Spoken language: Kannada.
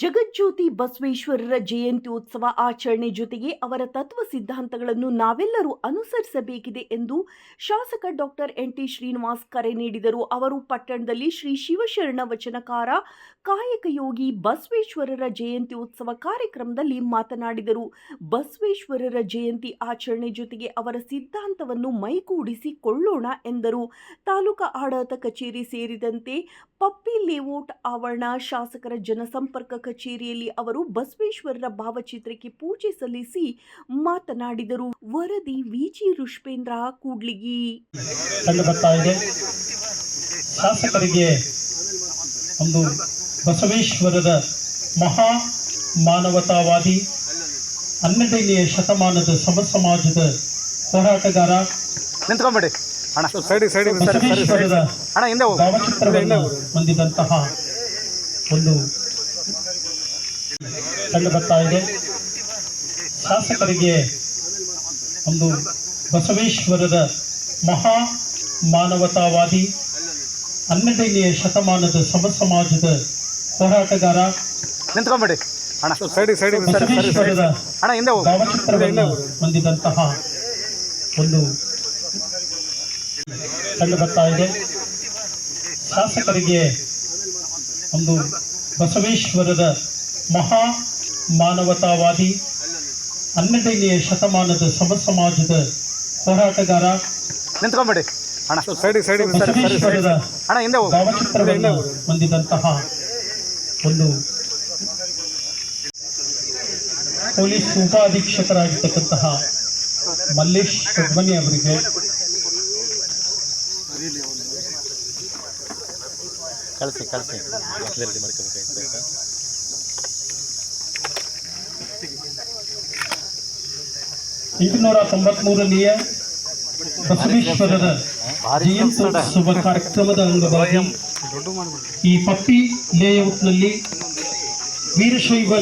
ಜಗಜ್ಯೋತಿ ಬಸವೇಶ್ವರರ ಜಯಂತ್ಯೋತ್ಸವ ಆಚರಣೆ ಜೊತೆಗೆ ಅವರ ತತ್ವ ಸಿದ್ಧಾಂತಗಳನ್ನು ನಾವೆಲ್ಲರೂ ಅನುಸರಿಸಬೇಕಿದೆ ಎಂದು ಶಾಸಕ ಡಾಕ್ಟರ್ ಎನ್.ಟಿ. ಶ್ರೀನಿವಾಸ್ ಕರೆ ನೀಡಿದರು. ಅವರು ಪಟ್ಟಣದಲ್ಲಿ ಶ್ರೀ ಶಿವಶರಣ ವಚನಕಾರ ಕಾಯಕಯೋಗಿ ಬಸವೇಶ್ವರರ ಜಯಂತ್ಯೋತ್ಸವ ಕಾರ್ಯಕ್ರಮದಲ್ಲಿ ಮಾತನಾಡಿದರು. ಬಸವೇಶ್ವರರ ಜಯಂತಿ ಆಚರಣೆ ಜೊತೆಗೆ ಅವರ ಸಿದ್ಧಾಂತವನ್ನು ಮೈಗೂಡಿಸಿಕೊಳ್ಳೋಣ ಎಂದರು. ತಾಲೂಕಾ ಆಡಳಿತ ಕಚೇರಿ ಸೇರಿದಂತೆ ಪಪ್ಪಿ ಲೇಔಟ್ ಆವರಣ ಶಾಸಕರ ಜನಸಂಪರ್ಕ ಕಚೇರಿಯಲ್ಲಿ ಅವರು ಬಸವೇಶ್ವರರ ಭಾವಚಿತ್ರಕ್ಕೆ ಪೂಜೆ ಸಲ್ಲಿಸಿ ಮಾತನಾಡಿದರು. ವರದಿ ವಿಜಿ ರುಷ್ಪೇಂದ್ರ ಕೂಡ್ಲಿಗಿ. ಶಾಸಕರಿಗೆ ಒಂದು ಬಸವೇಶ್ವರರ ಮಹಾ ಮಾನವತಾವಾದಿ 12ನೇ ಶತಮಾನದ ಸಮಾಜದ ಹೋರಾಟಗಾರ ಬಸವೇಶ್ವರರ ಭಾವಚಿತ್ರವನ್ನು ಹೊಂದಿದಂತಹ ಒಂದು ಕಂಡು ಬರ್ತಾ ಇದೆ. ಶಾಸಕರಿಗೆ ಒಂದು ಬಸವೇಶ್ವರರ ಮಹಾ ಮಾನವತಾವಾದಿ 12ನೇ ಶತಮಾನದ ಸಮಾಜದ ಹೋರಾಟಗಾರ ಬಸವೇಶ್ವರರ ಭಾವಚಿತ್ರವನ್ನು ಹೊಂದಿದಂತಹ ಒಂದು ಕಂಡು ಬರ್ತಾ ಇದೆ. ಶಾಸಕರಿಗೆ ಒಂದು ಬಸವೇಶ್ವರರ ಮಹಾ ಮಾನವತಾವಾದಿ 12ನೇ ಶತಮಾನದ ಸಮಾಜದ ಹೋರಾಟಗಾರ ಬಸವೇಶ್ವರರ ಭಾವಚಿತ್ರವನ್ನು ಹೊಂದಿದಂತಹ ಒಂದು ಪೊಲೀಸ್ ಉಪಾಧೀಕ್ಷಕರಾಗಿರ್ತಕ್ಕಂತಹ ಮಲ್ಲೇಶ್ ಸುಬ್ರಹ್ಮಣ್ಯ ಅವರಿಗೆ ಕಳಿಸಿ 893ನೇ ಬಸವೇಶ್ವರರ ಜಯಂತ್ಯೋತ್ಸವ ಕಾರ್ಯಕ್ರಮದ ಅಂಗವಾಗಿ ಈ ಪಪ್ಪಿ ಲೇಔಟ್ನಲ್ಲಿ ವೀರಶೈವ